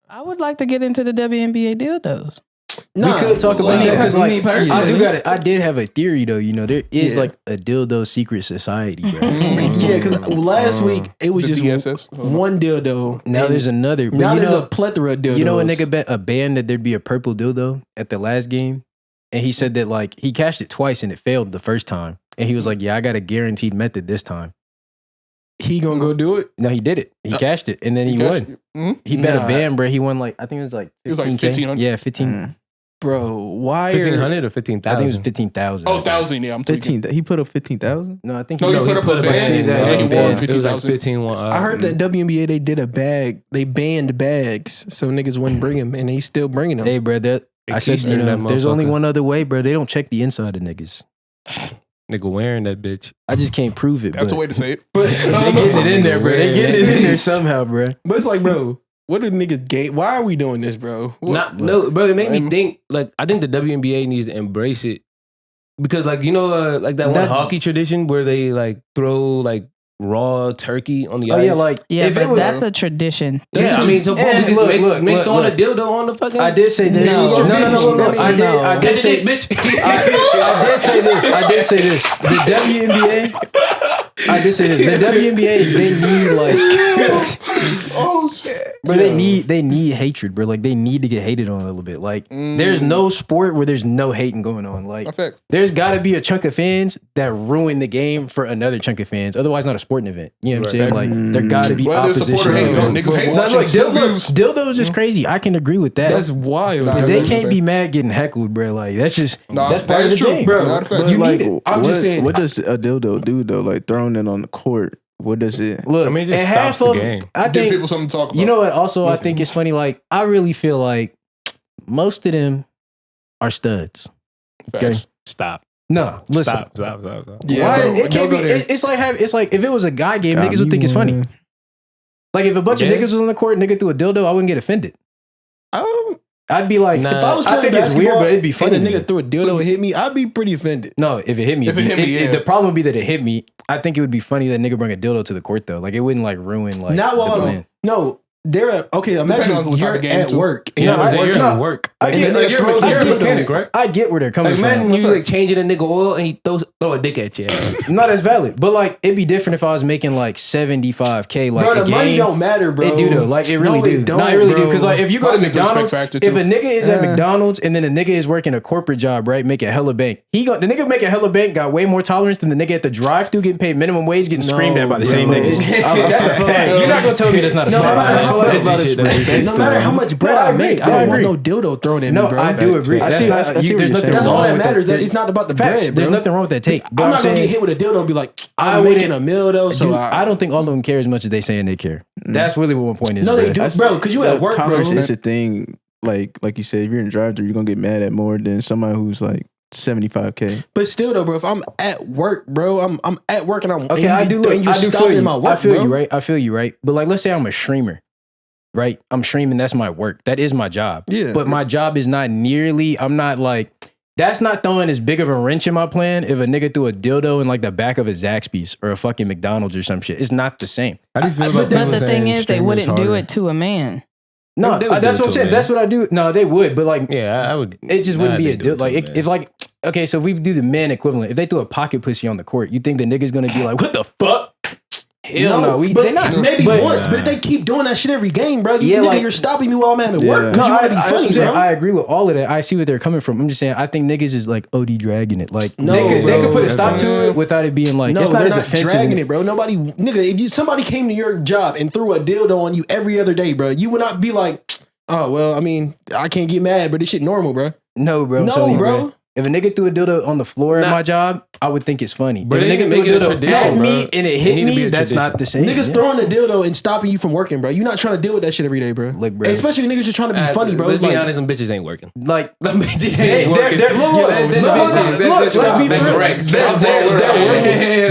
I would like to get into the WNBA dildos. We could talk about that because me personally. I did have a theory though. You know, there is like a dildo secret society, bro. Yeah, because last week it was just DSS? one dildo. Now there's another. Now there's a plethora of dildos. You know, a nigga bet a band that there'd be a purple dildo at the last game, and he said that like he cashed it twice and it failed the first time, and he was like, "Yeah, I got a guaranteed method this time." He gonna go do it? No, he did it. He cashed it, and then he won. Mm-hmm. He bet a band, bro. He won like I think it was like 1500. Yeah, 15. Bro, why? 1,500 or 15,000? I think it was 15,000. Oh, 1,000. Yeah, I'm 15. He put up 15,000. No, I think No, he put up a band. He won It was like 50,000. 15. I heard that WNBA they did a bag. They banned bags, so niggas wouldn't bring them, and they still bringing them. Hey, bro, that I said, you know, there's only one other way, bro. They don't check the inside of niggas. Nigga wearing that bitch. I just can't prove it. That's but a way to say it. But they getting it in there, bro. They getting it in there somehow, bro. But it's like, bro, what did niggas gain? Why are we doing this, bro? No, bro. It made me think. Like, I think the WNBA needs to embrace it because, like, you know, like that one hockey tradition where they like throw like raw turkey on the ice. Yeah, like but that's a tradition. Yeah, I mean, so make throwing a dildo on the fucking. I did say this. No. I did say, bitch. I did say this. The WNBA. I did say this. The WNBA. They need like. Oh shit. Bro, they need hatred, bro. Like they need to get hated on a little bit. Like there's no sport where there's no hating going on. Like there's got to be a chunk of fans that ruin the game for another chunk of fans. Otherwise, not a sporting event. You know what I'm saying? Like there got to be opposition. Dildos is crazy. I can agree with that. That's wild. They can't be mad getting heckled, bro. Like that's just that's part of the game, bro. But You like, need it. I'm just saying. What does a dildo do though? Like throwing it on the court. What does it? Look, I mean, it just and stops the game. I Give think people something to talk about. you know what? Also, I think it's funny. Like I really feel like most of them are studs. Okay, Stop. no, listen. Stop. Yeah, Why? bro, It can't be. It's like if it was a guy game, niggas would think it's funny. Like if a bunch of niggas was on the court, nigga threw a dildo, I wouldn't get offended. I'd be like, if I was I playing think it's weird, basketball but it'd be funny. and a nigga threw a dildo and hit me, I'd be pretty offended. No, if it hit me, the problem would be that it hit me. I think it would be funny that nigga bring a dildo to the court though. Like it wouldn't like ruin like Not while the I'm plan. no. They're imagine Depending on what you're type of game, at too. work. Yeah, And you're you're at work. I get- Like, you're a mechanic, right? I get where they're coming Like, from. imagine you like changing a nigga oil and he throw a dick at you. No, that's valid. But like, it'd be different if I was making like $75K. Like bro, a the money game. don't matter, bro. It do though. Like it really do. Don't, No, it really do. bro. Because like if you go to I think the respect McDonald's, factor, if too. a nigga is at McDonald's and then a nigga is working a corporate job, right, making hella bank. The nigga making hella bank got way more tolerance than the nigga at the drive-thru getting paid minimum wage, getting screamed at by the same niggas. That's a fact. You're not gonna tell me that's not a fact. No matter how much bread I make, I don't want no dildo thrown in me, bro. I do agree. I see what you're There's nothing saying. That's wrong all that with matters. that. It's not about the Facts. bread, bro. There's nothing wrong with that take. But I'm not gonna saying- get hit with a dildo and be like, I I'm wouldn't- making a meal though, so Dude, I don't think all of them care as much as they saying they care. That's really what my point is. No, they bro. do, bro. Because you at work, bro. Tolerance is a thing. Like you said, if you're in drive-thru, you're gonna get mad at more than somebody who's like 75K. But still, though, bro, if I'm at work, bro, I'm at work and I'm Okay, and I do look. and you I do feel stopping you. my work, I feel bro. you, right? I feel you, right? But like, let's say I'm a streamer, right? I'm streaming. That's my work. That is my job. Yeah. But my job is not nearly. I'm not like. That's not throwing as big of a wrench in my plan. If a nigga threw a dildo in like the back of a Zaxby's or a fucking McDonald's or some shit, it's not the same. How do you feel But the thing is, they wouldn't do it to a man. No, They would that's do what it I'm to saying. a That's what I do. No, they would, but like, Yeah, I would. it just wouldn't be a they do deal. it to Like, a man. if like, okay, so if we do the man equivalent, if they threw a pocket pussy on the court, you think the nigga's gonna be like, what the fuck? Hell no, but they not. maybe But- once. But if they keep doing that shit every game, bro, Yeah, nigga, like- you're stopping me while I'm at work. Yeah. Because you want to be that's funny, what I'm saying. bro. I agree with all of that. I see where they're coming from. I'm just saying, I think niggas is like OD dragging it. Like, No, they bro. could put a stop to it without it being like, No, it's not they're as not offensive. dragging it, bro. Nobody, nigga, if somebody came to your job and threw a dildo on you every other day, bro, you would not be like, oh, well, I mean, I can't get mad, but this shit normal, bro. No, bro. I'm No, telling you, bro. If a nigga threw a dildo on the floor at my job, I would think it's funny. But if a they nigga can threw a make it a dildo tradition, at bro. me and it hit It need to be me, a that's tradition. not the same. Niggas Yeah. throwing a dildo and stopping you from working, bro. You're not trying to deal with that shit every day, bro. Look, bro. And especially niggas just trying to be funny, bro. Let's Like, be honest, them bitches ain't working. Like, Them bitches They- ain't working. they're- look, look, let's be for real.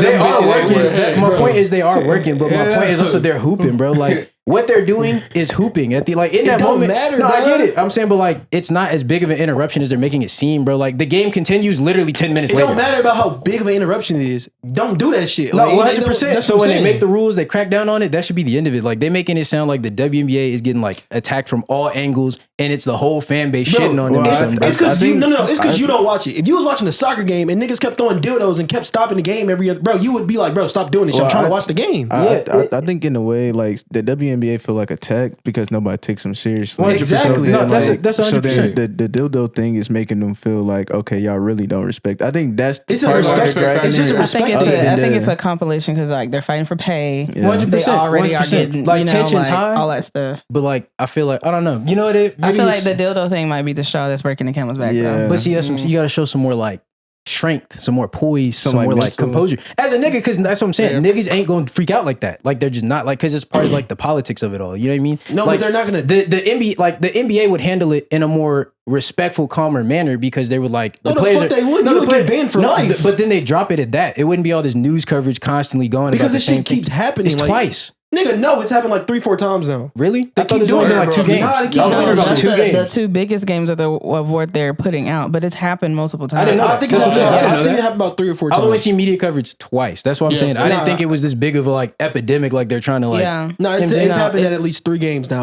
They're working. My point is they are working, but my point is also they're hooping, bro. Like what they're doing is hooping at the like in that moment. Matter, No, bro. I get it. I'm saying, but like it's not as big of an interruption as they're making it seem, bro. Like the game continues literally 10 minutes later. It don't matter about how big of an interruption it is. Don't do that shit. No, Like, 100%. So when they make the rules, they crack down on it. That should be the end of it. Like they making it sound like the WNBA is getting like attacked from all angles, and it's the whole fan base shitting on them. or something. It's because you it's because you don't watch it. If you was watching a soccer game and niggas kept throwing dildos and kept stopping the game every other, bro, you would be like, bro, stop doing this. Well, I'm trying to watch the game. I think in a way, like the WNBA feel like attacked because nobody takes them seriously. Exactly. No, that's Like, that's so 100%. then the dildo thing is making them feel like, okay, y'all really don't respect. I think that's It's a part of respect. the It's just a I respect. think thing. I think it's a compilation because like they're fighting for pay. Yeah. 100%. They already are 100%. getting Like, you know, tension's like, high. all that stuff. But like, I feel like I don't know. You know what it? I really feel is? like the dildo thing might be the straw that's breaking the camel's back. Yeah. though. But see, that's you got to show some more like strength, some more poise, some like more like mental. composure. As a nigga, because that's what I'm saying. Niggas ain't going to freak out like that. Like they're just not like because it's part of like the politics of it all. You know what I mean? No, like, but they're not gonna. The NBA like the NBA would handle it in a more respectful, calmer manner because they would like No, the fuck they wouldn't. You would get banned for life. But then they drop it at that. It wouldn't be all this news coverage constantly going Because about the this same shit keeps thing. happening. It's like, twice. Nigga, no, it's happened like 3-4 times now. Really? They I thought keep there's only doing been it, like bro. 2 games. Nah, they keep I only doing heard it. about that's 2 the games. 2 biggest games of what they're putting out, but it's happened multiple times. I didn't know I that. think it's That's happened. what I'm saying. I didn't I've know seen that. it happen about 3 or 4 I've times. only seen media coverage twice. That's what I'm saying. I didn't think it was this big of a like epidemic like they're trying to like. Yeah. No, it's No, happened it's- at least 3 games now.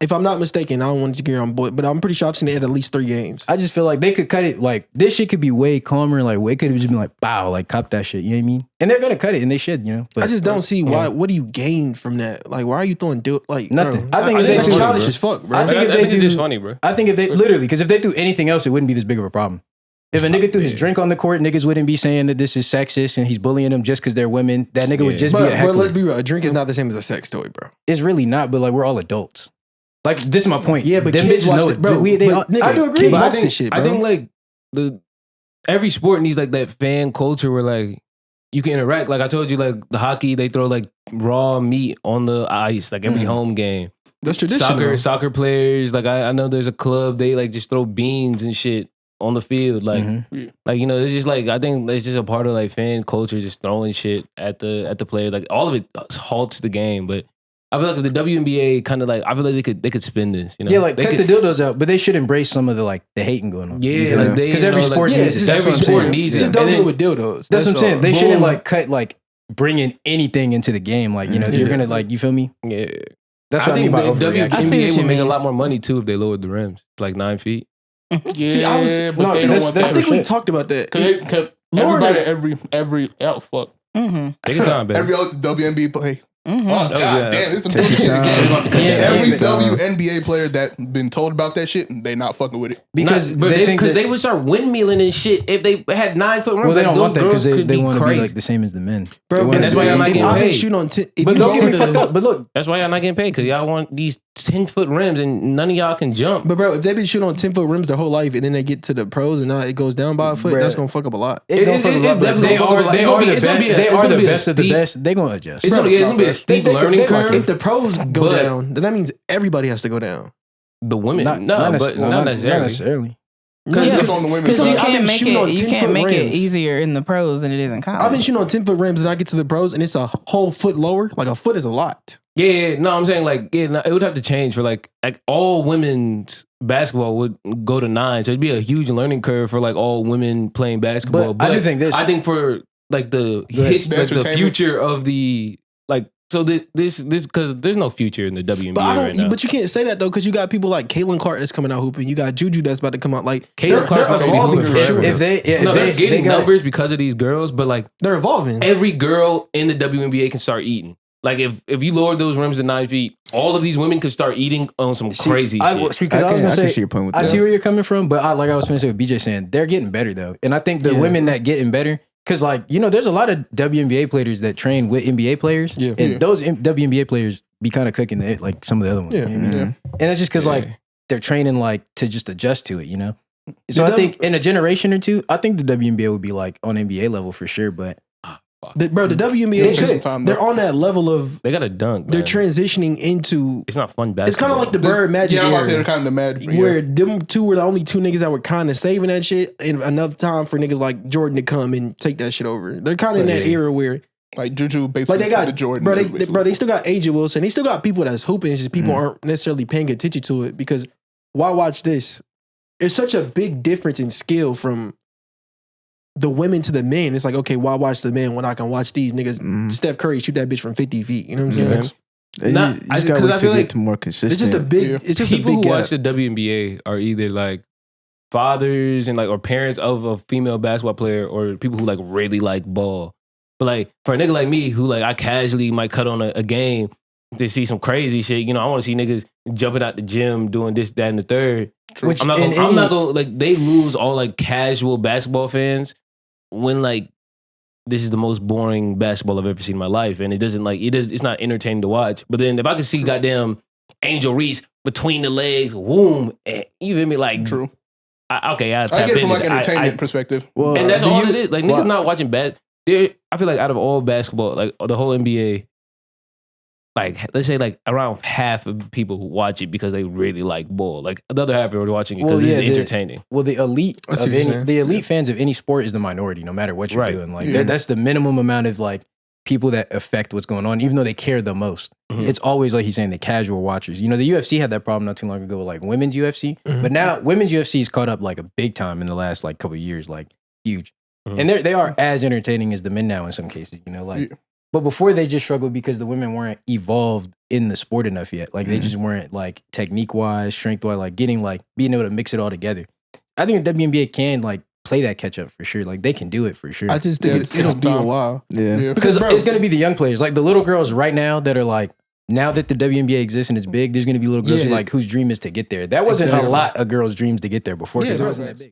If I'm not mistaken, I don't want to get on board, but I'm pretty sure I've seen it at least 3 games. I just feel like they could cut it like this shit could be way calmer. Like it could have just been like bow, like cop that shit. You know what I mean? And they're gonna cut it, and they should. You know. But I just don't see why. What do you gain from that? Like, why are you throwing like Nothing. Bro, I think that's it's childish bro. as fuck, bro. I think if they think it's do- just funny, bro. I think if they literally, because if they do anything else, it wouldn't be this big of a problem. If a nigga threw his drink on the court, niggas wouldn't be saying that this is sexist and he's bullying them just because they're women. That nigga would just be a but heckler. let's be real. A drink is not the same as a sex toy, bro. It's really not, but like we're all adults. Like this is my point. Yeah, but them kids bitches watch know it, bro. They But, nigga, I do agree. kids But watch I think, this shit, bro. I think like every sport needs like that fan culture where like you can interact. Like I told you, like the hockey, they throw like raw meat on the ice, like every home game. That's traditional. Soccer players, like I know there's a club, they like just throw beans and shit on the field. Like like you know, it's just like I think it's just a part of like fan culture, just throwing shit at the player. Like all of it halts the game, but I feel like if the WNBA kind of like I feel like they could spin this, you know? Yeah, like they cut the dildos out, but they should embrace some of the like the hating going on. Yeah, like they because every you know, sport like, needs it. That's every what I'm sport saying. needs it. Just don't And do it then- with dildos. That's what I'm saying. all. They Boom. shouldn't like cut like bringing anything into the game. Like you know, you're gonna like you feel me. Yeah, That's I what I mean think by the overreaction. I see WNBA what would you make a mean. lot more money too if they lowered the rims like 9 feet. Yeah, See, I was. but No, they see, don't that's, want I that. think we talked about that. Cause Lord, everybody, every fuck. Mm-hmm. Take your time, baby. Every other WNBA play. Mm-hmm. Oh, yeah. God damn, it's a Take your time. Every Yeah. WNBA player that been told about that shit, they not fucking with it. because But they think that, they would start windmilling and shit if they had 9 foot rims. well, they like, don't those want that because girls they could want to be crazy. like the same as the men. bro, And that's why y'all not if getting I've been paid. shooting on. If But you don't go get me to fucked up. But look, That's why y'all not getting paid because y'all want these 10-foot rims and none of y'all can jump. But bro, if they've been shooting on 10-foot rims their whole life and then they get to the pros and now it goes down by a foot, Bruh. that's gonna fuck up a lot. it don't It- fuck it- a lot, it's but definitely they gonna fuck are up. they It's are gonna be- the it's gonna best. be a- They it's are gonna the be a best of the steep- best. They gonna adjust. It's gonna be a steep learning If curve. the pros go But- down, then that means everybody has to go down. The women, Not not necessarily. Not necessarily. Because Yeah. it's on the women's Because you side. I've been can't make shooting on it. You 10-foot can't make it rims. easier in the pros than it is in college. I've been shooting on 10-foot rims and I get to the pros and it's a whole foot lower. Like a foot is a lot. Yeah, no, I'm saying like no, it would have to change for like all women's basketball would go to 9, so it'd be a huge learning curve for like all women playing basketball. But I do think this. I think for like the Go ahead. like the Entertainment. future of the like so this because there's no future in the WNBA But I don't. right now. But you can't say that though because you got people like Caitlin Clark that's coming out hooping. You got Juju that's about to come out. Like Caitlin Clark's not gonna be evolving hooping for forever. sure. If they, no, they're they getting got numbers because of these girls, but like They're evolving. every girl in the WNBA can start eating. Like if you lower those rims to 9 feet, all of these women could start eating on some crazy I, shit. because I was I gonna can say, see your point with I that. see where you're coming from, but like I was finna say with BJ saying, they're getting better though, and I think the Yeah. women that getting better, because like you know, there's a lot of WNBA players that train with NBA players, Yeah. and those WNBA players be kind of cooking it like some of the other ones, Yeah. you know what I mean? and it's just because like they're training like to just adjust to it, you know. So The I think in a generation or two, I think the WNBA would be like on NBA level for sure, but The They WNBA, should. they're on that level of They got to dunk. they're man. transitioning into. It's not fun It's basketball. kind of like the Bird Magic Yeah, I'm about to say era, they're kind of the mad. where them two were the only two niggas that were kind of saving that shit, and enough time for niggas like Jordan to come and take that shit over. They're kind of in that era where Like Juju, basically, Like they got the Jordan. they still got AJ Wilson. They still got people that's hooping. It's just people aren't necessarily paying attention to it because why watch this? There's such a big difference in skill from the women to the men. It's like, okay, why watch the men when I can watch these niggas? Steph Curry shoot that bitch from 50 feet. You know what I'm saying? You just gotta wait to get to more consistent. It's just a big. It's just people a big who gap. watch the WNBA are either like fathers and like or parents of a female basketball player or people who like really like ball. But like for a nigga like me who like I casually might cut on a game to see some crazy shit. You know, I want to see niggas jumping out the gym doing this, that, and the third. Which I'm not gonna like they lose all like casual basketball fans when like this is the most boring basketball I've ever seen in my life, and it's not entertaining to watch. But then if I could see goddamn Angel Reese between the legs, whoom, you feel me? Like True. I get it from like entertainment perspective. Well, and that's all it is. Like niggas not watching I feel like out of all basketball, like the whole NBA, like let's say like around half of people who watch it because they really like ball. Like the other half are watching it because it's entertaining. The elite fans of any sport is the minority, no matter what you're doing. Like that's the minimum amount of like people that affect what's going on, even though they care the most. It's always like he's saying the casual watchers. You know, the UFC had that problem not too long ago with like women's UFC, but now women's UFC is caught up like a big time in the last like couple of years, like huge. And they are as entertaining as the men now in some cases, you know, like. But before they just struggled because the women weren't evolved in the sport enough yet. Like they just weren't like technique wise, strength wise, like getting like being able to mix it all together. I think the WNBA can like play that catch up for sure. Like they can do it for sure. I just think it'll be a while. Yeah. Because it's going to be the young players, like the little girls right now that are like, now that the WNBA exists and it's big, there's going to be little girls who like whose dream is to get there. That wasn't a lot of girls' dreams to get there before because it wasn't that big.